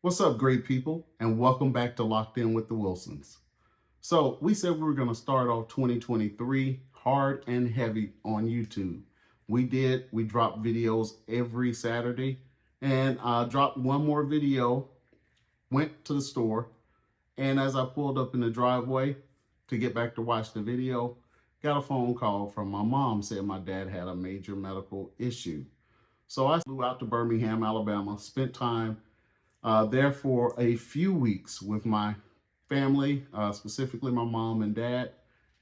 What's up, great people, and welcome back to Locked In with the Wilsons. So we said we were going to start off 2023 hard and heavy on YouTube. We did. We dropped videos every Saturday, and I dropped one more video, went to the store, and as I pulled up in the driveway to get back to watch the video, got a phone call from my mom saying my dad had a major medical issue. So I flew out to Birmingham, Alabama, spent time there for a few weeks with my family, specifically my mom and dad.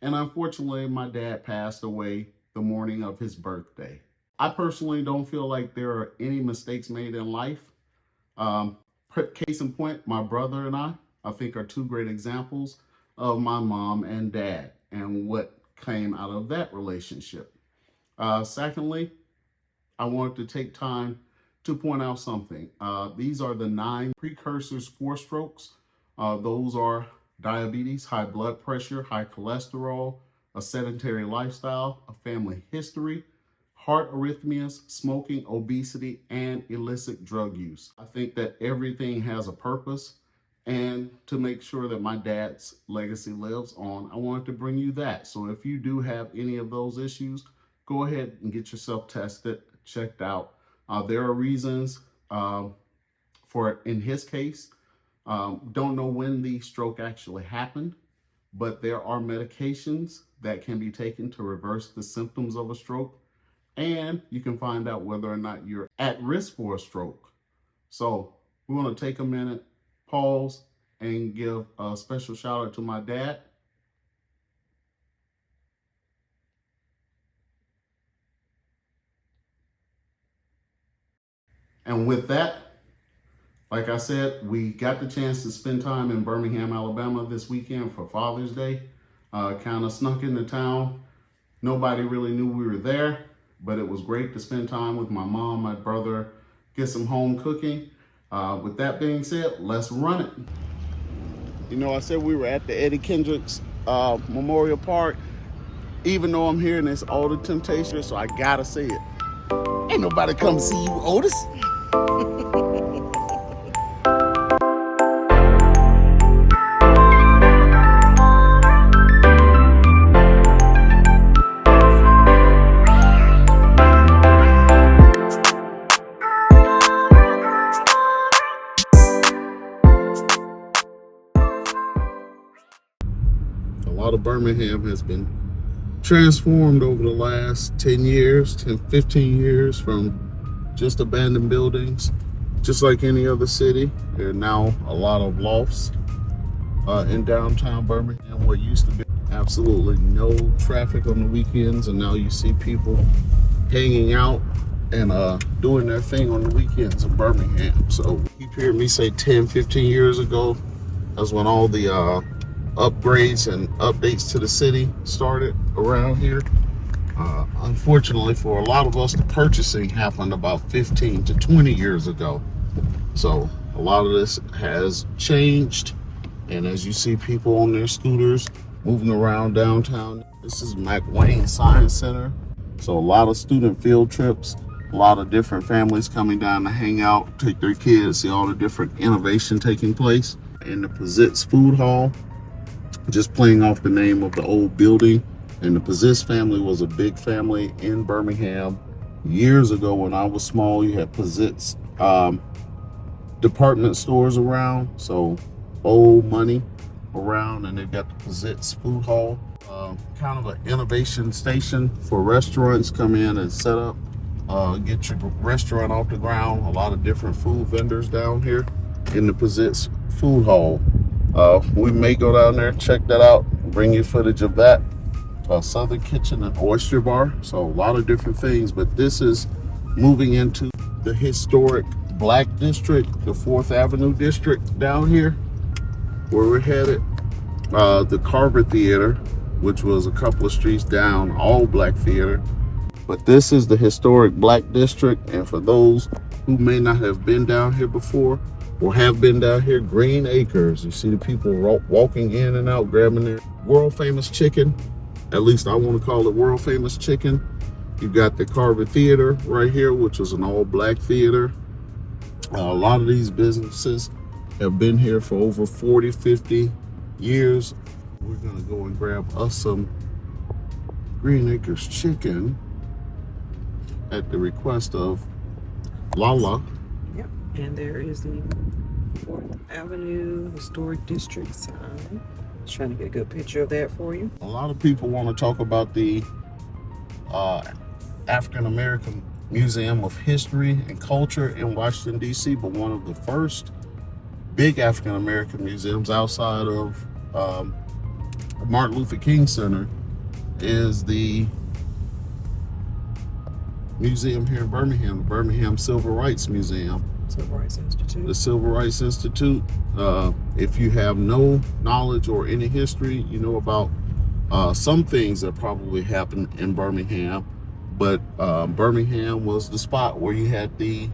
And unfortunately, my dad passed away the morning of his birthday. I personally don't feel like there are any mistakes made in life. Case in point, my brother and I think are two great examples of my mom and dad and what came out of that relationship. Secondly, I wanted to take time to point out something. These are the 9 precursors for strokes. Those are diabetes, high blood pressure, high cholesterol, a sedentary lifestyle, a family history, heart arrhythmias, smoking, obesity, and illicit drug use. I think that everything has a purpose, and to make sure that my dad's legacy lives on, I wanted to bring you that. So if you do have any of those issues, go ahead and get yourself tested, checked out. There are reasons for, in his case, don't know when the stroke actually happened, but there are medications that can be taken to reverse the symptoms of a stroke, and you can find out whether or not you're at risk for a stroke. So we want to take a minute, pause, and give a special shout out to my dad. And with that, like I said, we got the chance to spend time in Birmingham, Alabama this weekend for Father's Day. Kind of snuck into town. Nobody really knew we were there, but it was great to spend time with my mom, my brother, get some home cooking. With that being said, let's run it. You know, I said we were at the Eddie Kendricks Memorial Park. Even though I'm hearing this all the temptation, so I gotta say it. Ain't nobody come see you, Otis. A lot of Birmingham has been transformed over the last 10 years, 15 years, from just abandoned buildings, just like any other city. There are now a lot of lofts in downtown Birmingham, where used to be absolutely no traffic on the weekends, and now you see people hanging out and doing their thing on the weekends in Birmingham. So you keep hearing me say 10, 15 years ago, that's when all the upgrades and updates to the city started around here. Unfortunately, for a lot of us, the purchasing happened about 15 to 20 years ago. So a lot of this has changed. And as you see people on their scooters moving around downtown, this is McWayne Science Center. So a lot of student field trips, a lot of different families coming down to hang out, take their kids, see all the different innovation taking place. In the Pizzitz Food Hall, just playing off the name of the old building. And the Pizzitz family was a big family in Birmingham. Years ago when I was small, you had Pizzitz department stores around. So old money around, and they've got the Pizzitz Food Hall. Kind of an innovation station for restaurants. Come in and set up, get your restaurant off the ground. A lot of different food vendors down here in the Pizzitz Food Hall. We may go down there, check that out, bring you footage of that. Southern Kitchen and Oyster Bar. So a lot of different things, but this is moving into the historic Black District, the 4th Avenue District down here, where we're headed. The Carver Theater, which was a couple of streets down, all black theater. But this is the historic Black District, and for those who may not have been down here before, or have been down here, Green Acres. You see the people walking in and out, grabbing their world famous chicken. At least I want to call it world famous chicken. You've got the Carver Theater right here, which was an all black theater. A lot of these businesses have been here for over 40, 50 years. We're gonna go and grab us some Green Acres chicken at the request of Lala. Yep, and there is the 4th Avenue Historic District sign. Just trying to get a good picture of that for you. A lot of people want to talk about the African American Museum of History and Culture in Washington, D.C., but one of the first big African American museums outside of Martin Luther King Center is the museum here in Birmingham, the Birmingham Civil Rights Museum. Civil Rights Institute. The Civil Rights Institute. If you have no knowledge or any history, you know about some things that probably happened in Birmingham, but Birmingham was the spot where you had the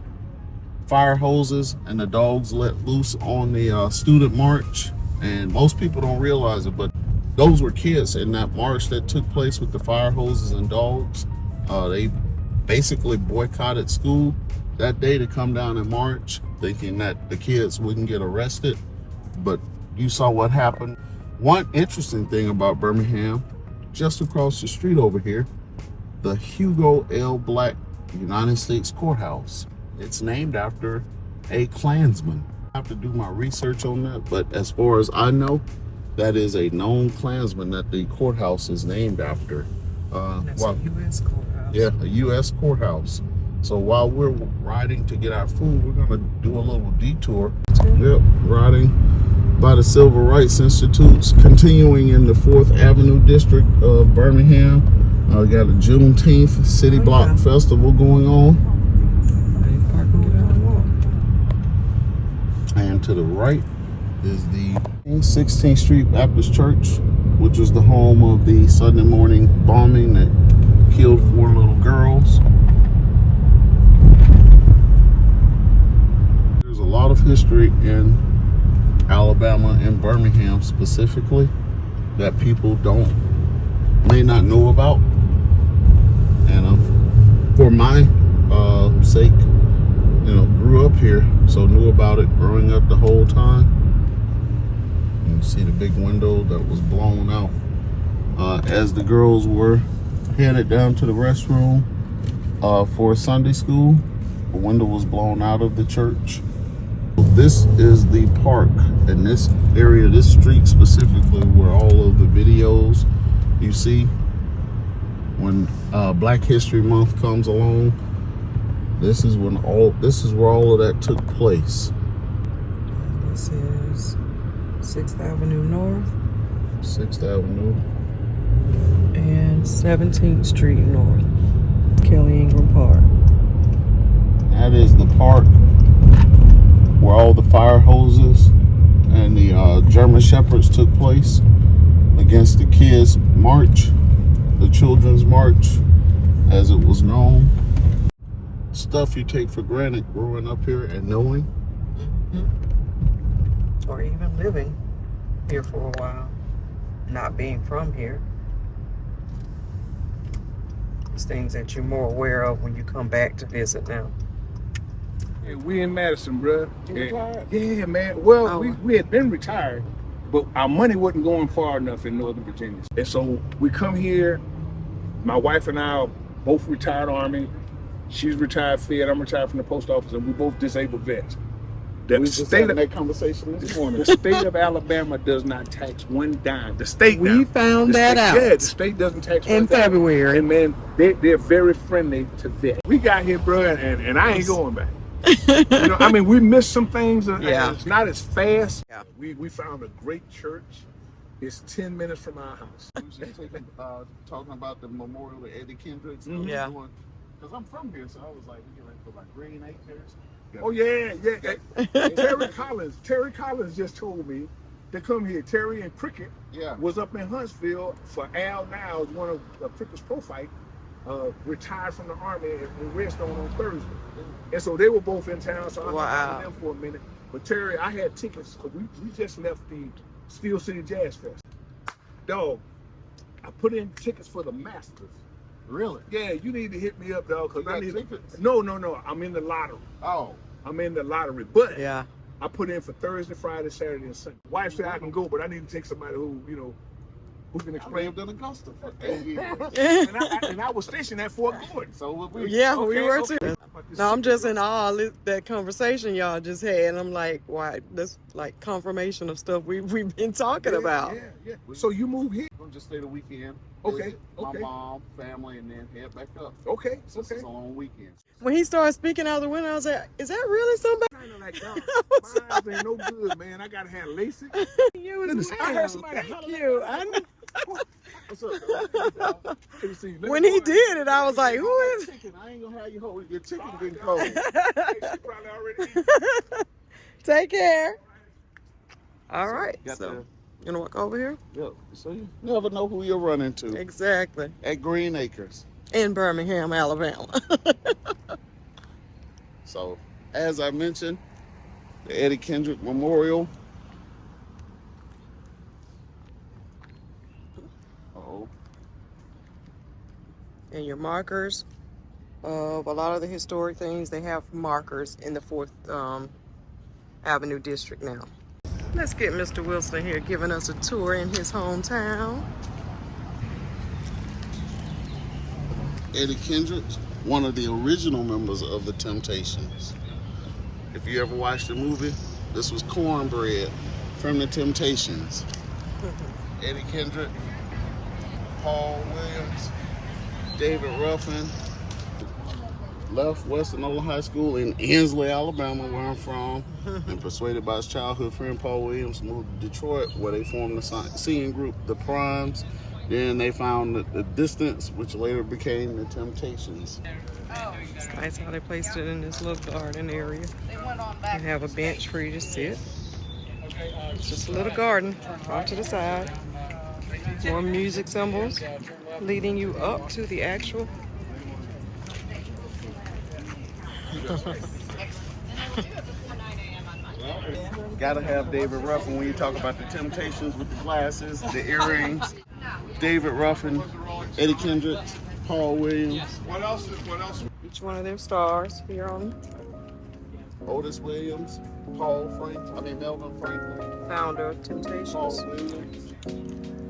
fire hoses and the dogs let loose on the student march. And most people don't realize it, but those were kids in that march that took place with the fire hoses and dogs. They basically boycotted school that day to come down and march, thinking that the kids wouldn't get arrested. But you saw what happened. One interesting thing about Birmingham, just across the street over here, the Hugo L. Black United States Courthouse. It's named after a Klansman. I have to do my research on that, but as far as I know, that is a known Klansman that the courthouse is named after. That's a U.S. courthouse. Yeah, a U.S. courthouse. So while we're riding to get our food, we're gonna do a little detour. Yep, riding by the Civil Rights Institutes, continuing in the 4th Avenue district of Birmingham. We got a Juneteenth City Block Festival going on. Park and get out and walk. And to the right is the 16th Street Baptist Church, which was the home of the Sunday morning bombing that killed 4 little girls. There's a lot of history in Alabama and Birmingham specifically that people may not know about. And for my sake, grew up here, so knew about it growing up the whole time. You see the big window that was blown out as the girls were headed down to the restroom for Sunday school. The window was blown out of the church. This is the park in this area, this street specifically, where all of the videos you see when Black History Month comes along. This is where all of that took place. And this is 6th Avenue North. 6th Avenue. And 17th Street North. Kelly Ingram Park. That is the park where all the fire hoses and the German Shepherds took place against the kids' march, the children's march, as it was known. Stuff you take for granted growing up here and knowing. Mm-hmm. Or even living here for a while, not being from here. It's things that you're more aware of when you come back to visit now. Hey, we in Madison, bro. Retired? Yeah, man. Well, we had been retired, but our money wasn't going far enough in Northern Virginia. And so we come here. My wife and I are both retired Army. She's retired Fed. I'm retired from the post office, and we both disabled vets. We just had that conversation this morning. The state of Alabama does not tax one dime. The state We found that out. Yeah, the state doesn't tax in February. And man, they're very friendly to vets. We got here, bro, and I ain't going back. We missed some things. Yeah. It's not as fast. Yeah. We found a great church. It's 10 minutes from our house. Talking about the memorial to Eddie Kendricks. Yeah. Because I'm from here, so I was like, we get ready for like Green Acres. Oh yeah. Terry Collins just told me to come here. Terry and Cricket was up in Huntsville for Al Niles, one of Cricket's pro fight, retired from the Army and rest on Thursday. And so they were both in town, so I hung out with them for a minute. But Terry, I had tickets because we just left the Steel City Jazz Fest. Dog, I put in tickets for the Masters. Really? Yeah, you need to hit me up, dog, because I need tickets? No, I'm in the lottery. Oh. I'm in the lottery. But I put in for Thursday, Friday, Saturday, and Sunday. Wife said I can go, but I need to take somebody who, you know, who can explain. I lived in Augusta for 8 years. and I was stationed at Fort Gordon. So we, Yeah, we were too. Okay. No, I'm just in awe of that conversation y'all just had. I'm like, why? That's like confirmation of stuff we've been talking about. Yeah. So you move here? I'm just stay the weekend. Okay. My mom, family, and then head back up. Okay. This is a long weekend. When he started speaking out the window, I was like, is that really somebody? Kind of like, my eyes ain't no good, man. I gotta have LASIK. You was Listen, I heard somebody Thank holler you. at me. What's up, dog? When he did it, I was like, who is? Chicken. I ain't gonna have you hold your chicken getting cold. She probably already eaten. Take care. All right. got So, the- you gonna walk over here? Yep. So you never know who you're running to Exactly. at Green Acres. In Birmingham, Alabama. So, as I mentioned, the Eddie Kendricks Memorial. And your markers of a lot of the historic things, they have markers in the 4th Avenue district now. Let's get Mr. Wilson here giving us a tour in his hometown. Eddie Kendricks, one of the original members of the Temptations. If you ever watched the movie, this was Cornbread from the Temptations. Eddie Kendricks, Paul Williams, David Ruffin. Left Western Ola High School in Ensley, Alabama, where I'm from, and persuaded by his childhood friend Paul Williams, moved to Detroit, where they formed the singing group, The Primes. Then they found the Distance, which later became the Temptations. It's nice how they placed it in this little garden area. And have a bench for you to sit. It's just a little garden off to the side. More music symbols leading you up to the actual. Gotta have David Ruffin when you talk about the Temptations with the glasses, the earrings. David Ruffin, Eddie Kendricks, Paul Williams. What else? Each one of their stars here on Otis Williams, Melvin Franklin, founder of Temptations. Paul Williams,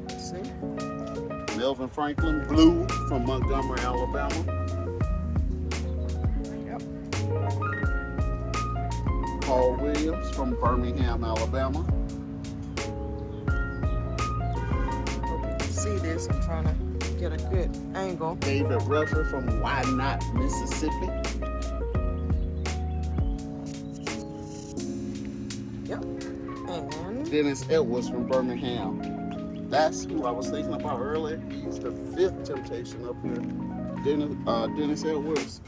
Let's see. Melvin Franklin, Blue from Montgomery, Alabama. Yep. Paul Williams from Birmingham, Alabama. See this, I'm trying to get a good angle. David Ruffin from Why Not, Mississippi. Yep. And Dennis Edwards from Birmingham. That's who I was thinking about earlier. He's the 5th Temptation up here. Dennis Edwards.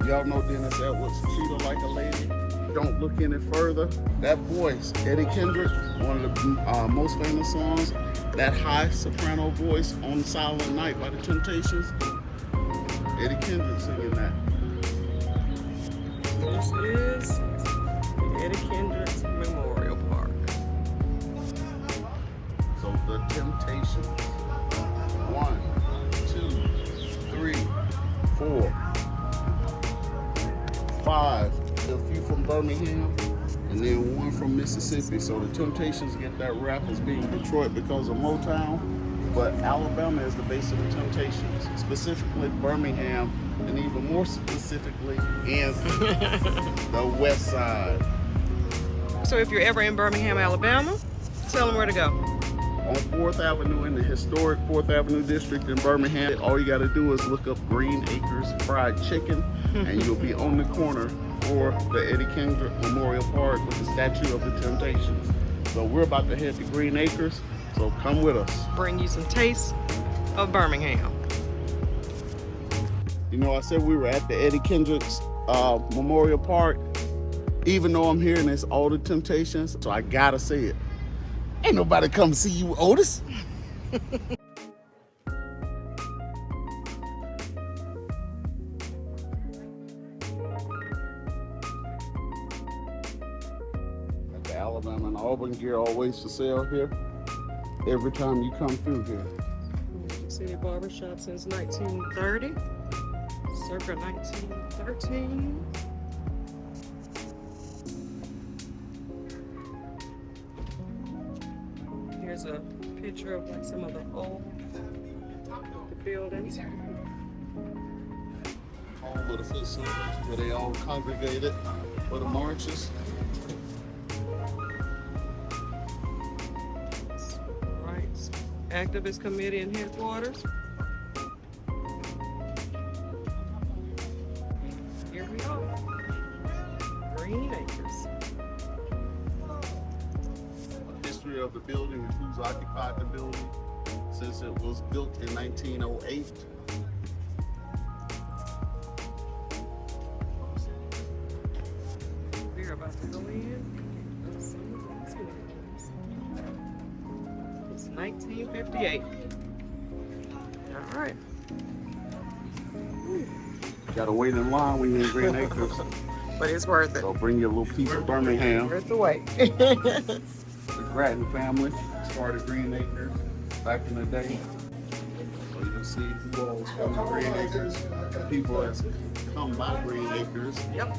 Y'all know Dennis Edwards. Treat her like a lady. Don't look any further. That voice, Eddie Kendricks, one of the most famous songs. That high soprano voice on Silent Night by the Temptations. Eddie Kendricks singing that. this is the Eddie Kendricks Memorial Park. So the Temptations. 1, 2, 3, 4, 5. A few from Birmingham, and then one from Mississippi. So the Temptations get that rap as being Detroit because of Motown, but Alabama is the base of the Temptations, specifically Birmingham, and even more specifically in the West Side. So if you're ever in Birmingham, Alabama, tell them where to go. On 4th Avenue in the historic 4th Avenue district in Birmingham, all you got to do is look up Green Acres Fried Chicken, and you'll be on the corner for the Eddie Kendricks Memorial Park with the statue of the Temptations. So we're about to head to Green Acres, so come with us. Bring you some taste of Birmingham. You know, I said we were at the Eddie Kendricks Memorial Park, even though I'm hearing it's all the Temptations, so I gotta say it. Ain't nobody come to see you, Otis. The Alabama and Auburn gear always for sale here. Every time you come through here. City barbershop since 1930, circa 1913. Here's a picture of like some of the old buildings. All of the facilities where they all congregated for the marches. Rights Activist Committee and headquarters. Here we are. Green Acres. History of the building and who's occupied the building since it was built in 1908. We're about to go in. It's 1958. All right. Gotta wait in line when you're in Green Acres. But it's worth it. So bring your little piece of Birmingham. Worth the wait. The Grattan family started Green Acres back in the day. So you can see who all was coming to Green Acres. The people that's come by Green Acres. Yep.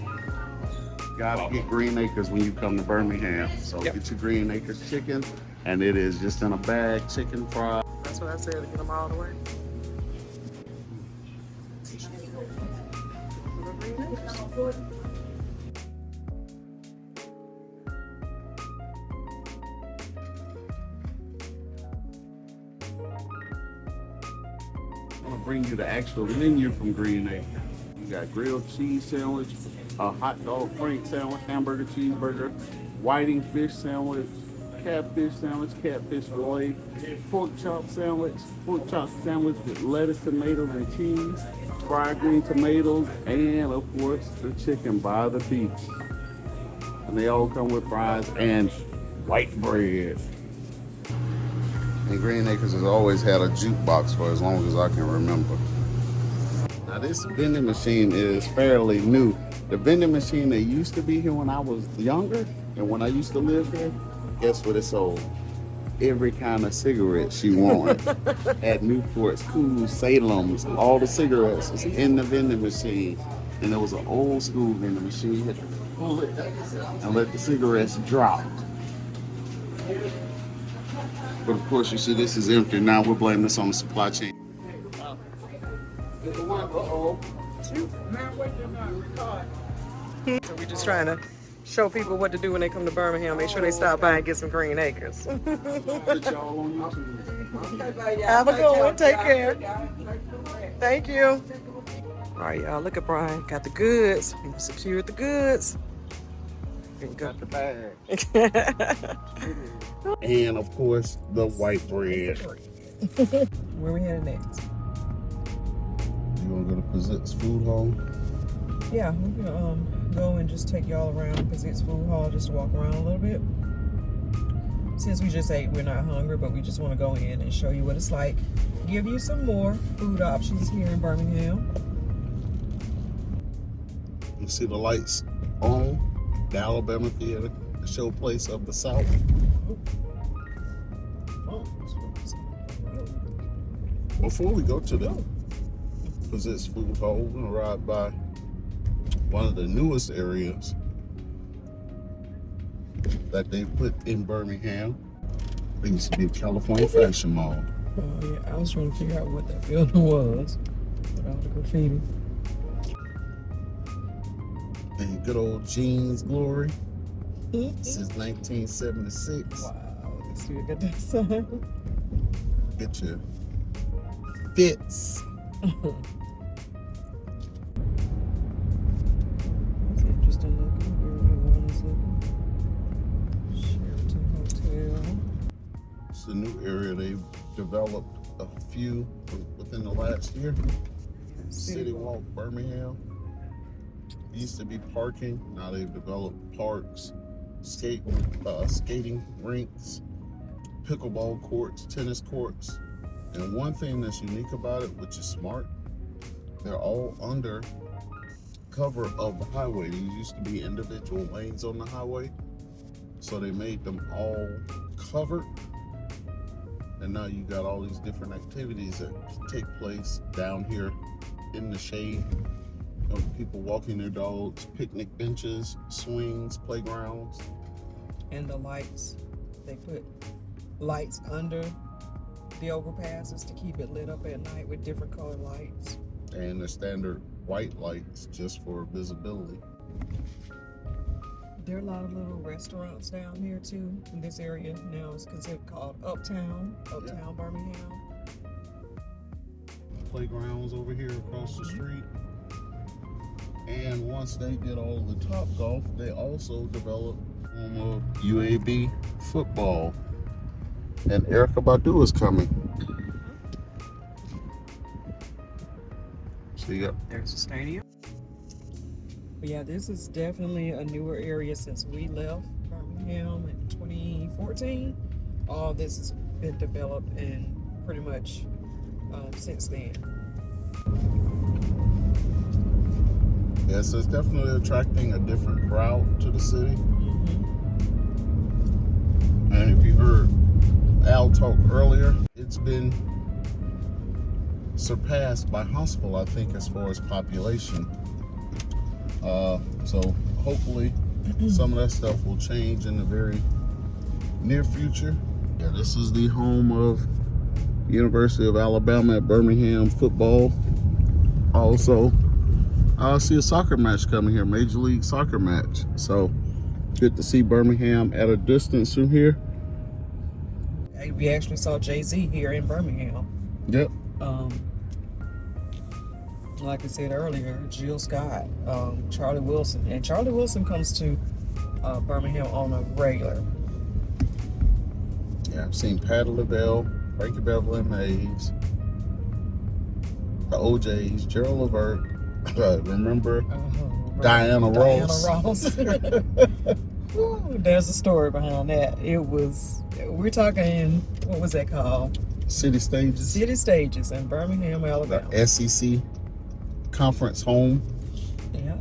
Gotta get Green Acres when you come to Birmingham. So get your Green Acres chicken, and it is just in a bag, chicken fried. That's what I said, to get them all the way. I'm gonna bring you the actual menu from Green Acres. You got grilled cheese sandwich, a hot dog frank sandwich, hamburger, cheeseburger, whiting fish sandwich, catfish fillet, pork chop sandwich with lettuce, tomatoes, and cheese, fried green tomatoes, and of course the chicken by the beach. And they all come with fries and white bread. And Green Acres has always had a jukebox for as long as I can remember. Now this vending machine is fairly new. The vending machine that used to be here when I was younger and when I used to live here, guess what it sold? Every kind of cigarette she wanted. At Newports, Cools, Salem's, all the cigarettes was in the vending machine. And there was an old school vending machine. You had to pull it and let the cigarettes drop. But of course, you see this is empty. Now we're blaming this on the supply chain. So we're just trying to show people what to do when they come to Birmingham. Make sure they stop by and get some Green Acres. Have a good one. Take care. Thank you. All right, y'all. Look at Brian. Got the goods. He secured the goods. Got the bag. And of course, the white bread. Where we headed next? You want to go to Pizzett's Food Hall? Yeah, we're gonna go and just take y'all around Pizzett's Food Hall just to walk around a little bit. Since we just ate, we're not hungry, but we just want to go in and show you what it's like. Give you some more food options here in Birmingham. You see the lights on. The Alabama Theater, the showplace of the South. Before we go to the Pizzett's Food Hall, we're gonna ride by one of the newest areas that they put in Birmingham. It used to be California Fashion Mall. Oh yeah, I was trying to figure out what that building was with all the graffiti. And good old jeans glory since 1976. Wow, let's see, got that sign. Get your fits. It's interesting looking. Everyone is looking. Sheraton Hotel. It's a new area they've developed a few within the last year. City Walk, Birmingham. It used to be parking. Now they've developed parks, skating rinks, pickleball courts, tennis courts. And one thing that's unique about it, which is smart, they're all under cover of the highway. These used to be individual lanes on the highway. So they made them all covered. And now you got all these different activities that take place down here in the shade. People walking their dogs, picnic benches, swings, playgrounds. And the lights they put lights under the overpasses to keep it lit up at night with different colored lights. And the standard white lights just for visibility. There are a lot of little restaurants down here too. In this area now is considered called Uptown Birmingham. Playgrounds over here across the street. And once they did all of the Top Golf, they also developed UAB football. And Erykah Badu is coming. So you got there's a stadium. But yeah, this is definitely a newer area since we left Birmingham in 2014. All this has been developed and pretty much since then. Yeah, so it's definitely attracting a different crowd to the city. And if you heard Al talk earlier, it's been surpassed by Huntsville, I think, as far as population. So hopefully some of that stuff will change in the very near future. Yeah, this is the home of University of Alabama at Birmingham football. Also, I see a soccer match coming here, Major League Soccer match. So good to see Birmingham at a distance from here. We actually saw Jay-Z here in Birmingham. Yep. Like I said earlier, Jill Scott, Charlie Wilson. And Charlie Wilson comes to Birmingham on a regular. Yeah, I've seen Patti LaBelle, Frankie Beverly Mays, the OJs, Gerald Levert. Remember Diana Ross. Ooh, there's a story behind that. We're talking, what was that called? City Stages. City Stages in Birmingham, Alabama. The SEC conference home. Yeah.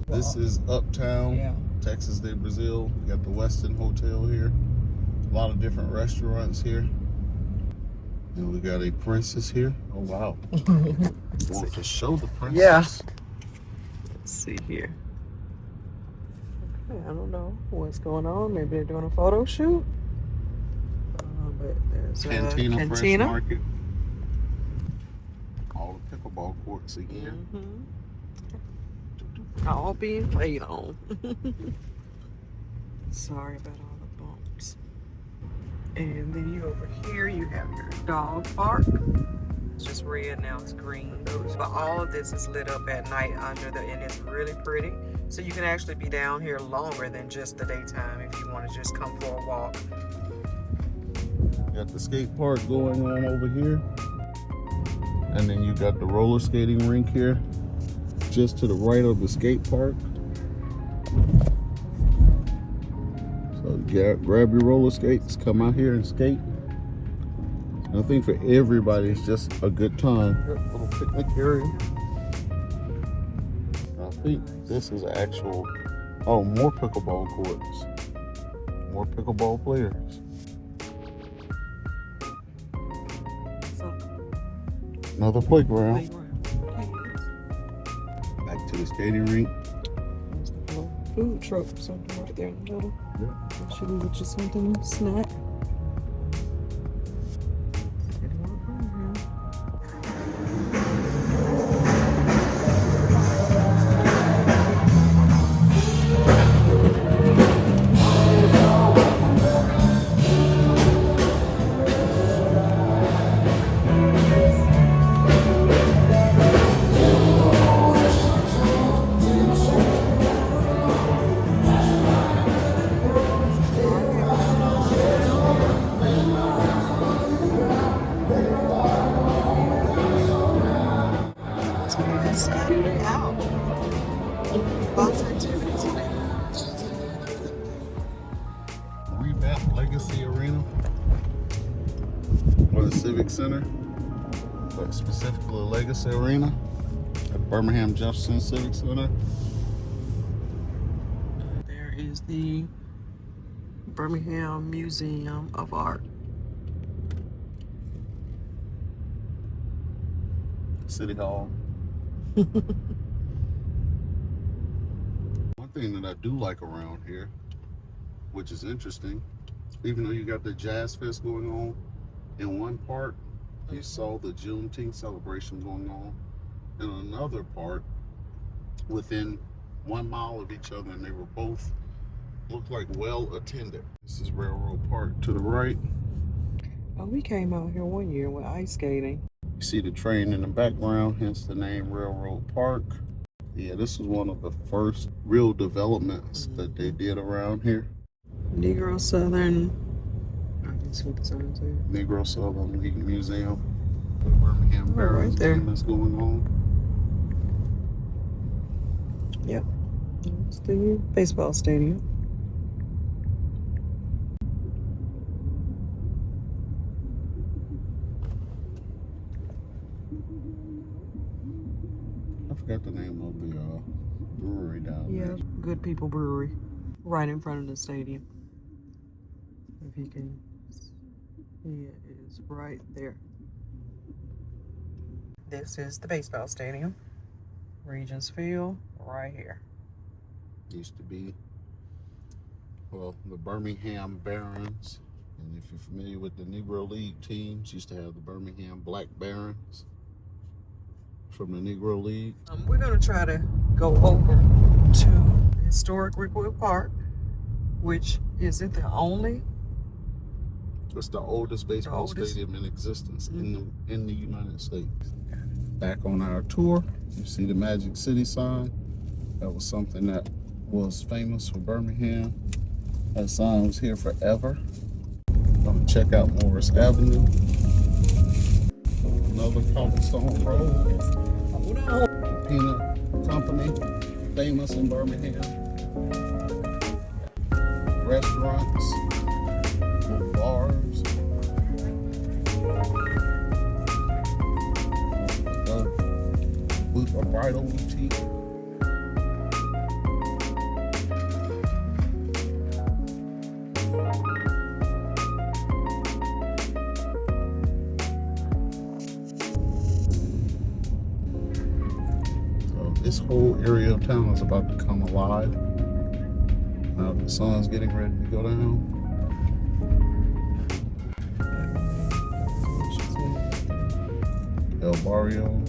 This is Uptown, yeah. Texas de Brazil. We got the Westin Hotel here. A lot of different restaurants here. And we got a princess here. Oh, wow. Want to show the princess? Yeah. Let's see here. I don't know what's going on. Maybe they're doing a photo shoot. But there's Cantina Fresh Market. All the pickleball courts again. All being played on. Sorry about all the bumps. And then you over here, you have your dog park. It's just red, now it's green. But all of this is lit up at night and it's really pretty. So you can actually be down here longer than just the daytime if you want to just come for a walk. Got the skate park going on over here. And then you got the roller skating rink here, just to the right of the skate park. So grab your roller skates, come out here and skate. I think for everybody, it's just a good time. Little picnic area. I think this is actual, more pickleball courts. More pickleball players. Another playground. Back to the skating rink. There's the little food truck, something right there in the middle. Yeah. Should we get you something snack? Revamped Legacy Arena or the Civic Center, but specifically Legacy Arena at Birmingham Jefferson Civic Center. There is the Birmingham Museum of Art. City Hall. One thing that I do like around here, which is interesting, Even though you got the Jazz Fest going on in one part, you saw the Juneteenth celebration going on in another part within 1 mile of each other, and they were both looked like well attended. This is Railroad Park to the right. Oh, we came out here one year with ice skating. You see the train in the background, hence the name Railroad Park. Yeah, this was one of the first real developments that they did around here. Negro Southern, I can see what the sign says. Negro Southern League Museum. The Birmingham Barons game that's going on. Yep. It's the baseball stadium. I forgot the name of the brewery down there. Yeah, Good People Brewery, right in front of the stadium. If you can see it, it is right there. This is the baseball stadium, Regents Field, right here. Used to be, well, the Birmingham Barons. And if you're familiar with the Negro League teams, used to have the Birmingham Black Barons from the Negro League. We're going to try to go over to historic Rickwood Park, which is it the only? It's the oldest baseball stadium in existence in the United States. Back on our tour, you see the Magic City sign. That was something that was famous for Birmingham. That sign was here forever. Gonna check out Morris Avenue. Another cobblestone road. Peanut Company, famous in Birmingham. Restaurants, bars. A bridal boutique. So this whole area of town is about to come alive. Now the sun's getting ready to go down. El Barrio.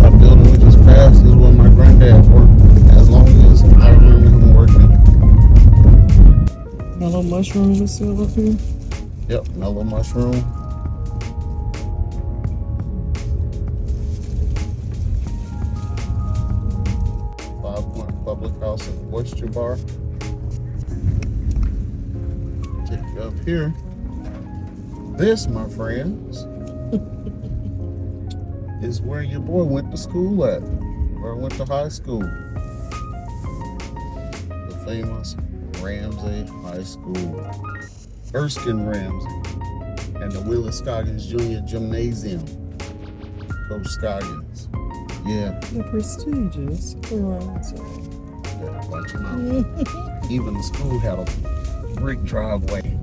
That building we just passed is where my granddad worked, as long as I remember him working. Mellow Mushroom is still up here? Yep, Mellow Mushroom. Five Point Public House and Oyster Bar. Take you up here. This, my friends, is where your boy went to school at, where I went to high school. The famous Ramsey High School. Erskine Ramsey and the Willis Scoggins Jr. Gymnasium. Coach Scoggins. Yeah. The prestigious Ramsey. Yeah, watch him out. Even the school had a brick driveway.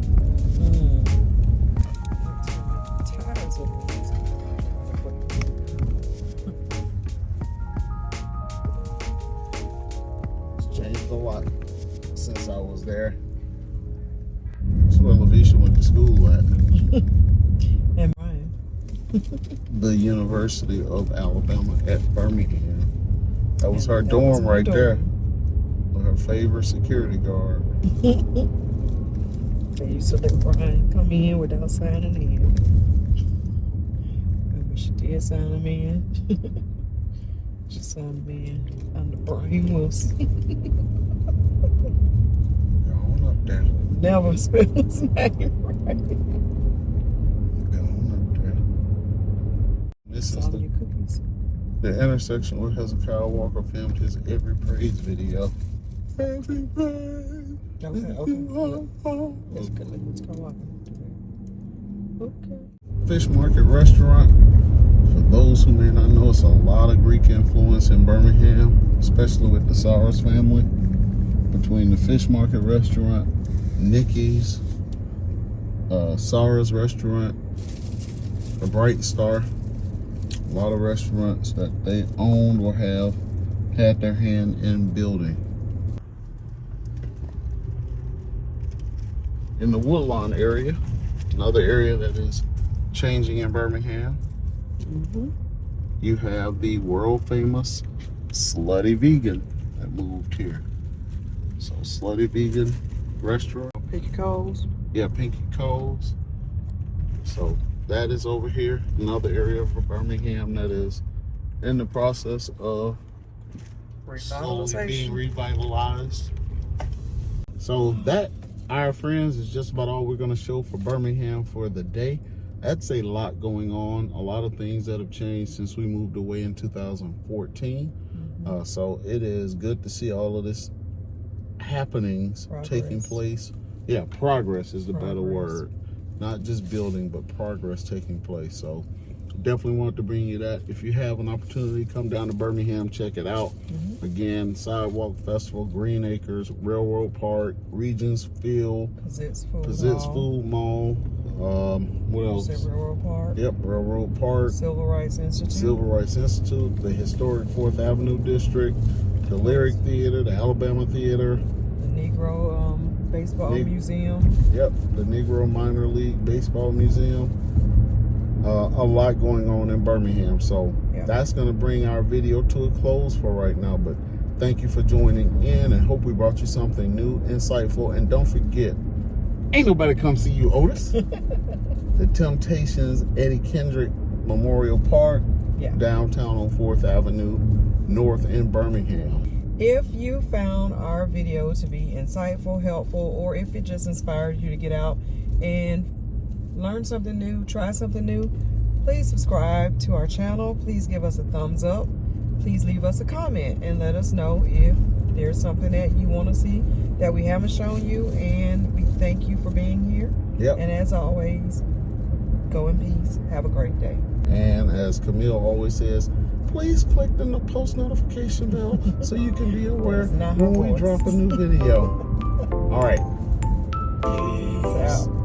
Changed a lot since I was there. That's where Lavisha went to school at. And Brian. The University of Alabama at Birmingham. That was her dorm right there. With her favorite security guard. They used to let Brian come in without signing in. And when she did sign him in, she signed him in under Brian Wilson. Go on up there. Never spelled his name right. Go on up there. This is the intersection where Hezekiah Walker filmed his Every Praise video. Every praise. Okay. That's good. Let's go on. Okay. Fish Market Restaurant. For those who may not know, it's a lot of Greek influence in Birmingham, especially with the Saras family. Between the Fish Market Restaurant, Nikki's, Saras Restaurant, the Bright Star, A lot of restaurants that they owned or have had their hand in building. In the Woodlawn area, another area that is changing in Birmingham, you have the world famous Slutty Vegan that moved here. So Slutty Vegan restaurant. Pinky Coles. Yeah, Pinky Coles. So that is over here. Another area of Birmingham that is in the process of slowly being revitalized. So that, our friends, is just about all we're going to show for Birmingham for the day. That's a lot going on. A lot of things that have changed since we moved away in 2014. So it is good to see all of this happenings taking place. Yeah, progress is the better word. Not just building, but progress taking place. So definitely wanted to bring you that. If you have an opportunity, come down to Birmingham, check it out. Again, Sidewalk Festival, Green Acres, Railroad Park, Regents Field, Pizzitz Food Mall. What else? Railroad Park. Yep, Railroad Park. Civil Rights Institute. Civil Rights Institute, the historic 4th Avenue District, the Lyric Theater, the Alabama Theater. The Negro Baseball Museum. Yep, the Negro Minor League Baseball Museum. A lot going on in Birmingham. So that's going to bring our video to a close for right now. But thank you for joining in, and hope we brought you something new, insightful. And don't forget, ain't nobody come see you, Otis. The Temptations Eddie Kendricks Memorial Park, downtown on 4th Avenue North in Birmingham. If you found our video to be insightful, helpful, or if it just inspired you to get out and learn something new, try something new, please subscribe to our channel. Please give us a thumbs up. Please leave us a comment and let us know if there's something that you want to see that we haven't shown you. And we thank you for being here. And as always, go in peace. Have a great day. And as Camille always says, please click the post notification bell so you can be aware when we drop a new video. All right. Peace out.